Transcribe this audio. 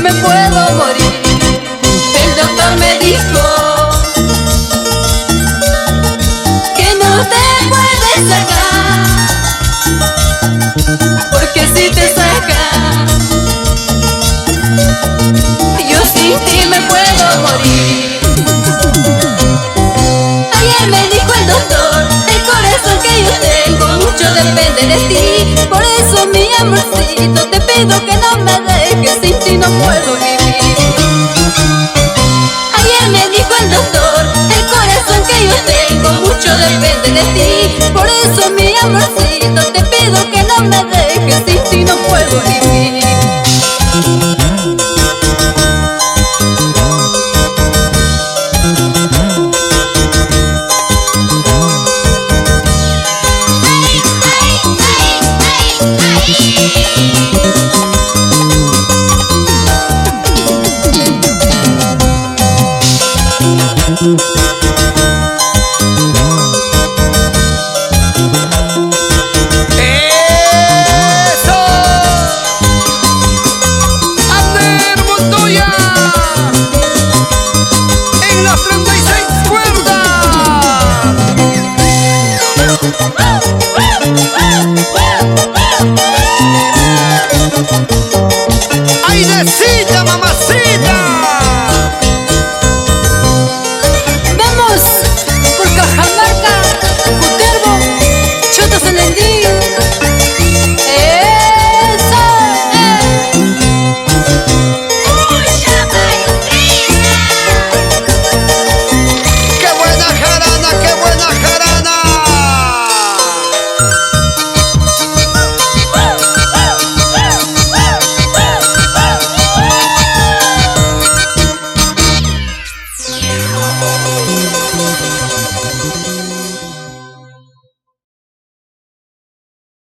me puedo morir. El doctor me dijo que no te puedes sacar, porque si te saca, yo sin ti me puedo morir. Ayer me dijo el doctor, el corazón que yo tengo mucho depende de ti. Por eso mi amorcito, te pido que no me dejes, sin ti no puedo vivir. Ayer me dijo el doctor, el corazón que yo tengo mucho depende de ti. Por eso mi amorcito, te pido que no me dejes, sin ti no puedo vivir.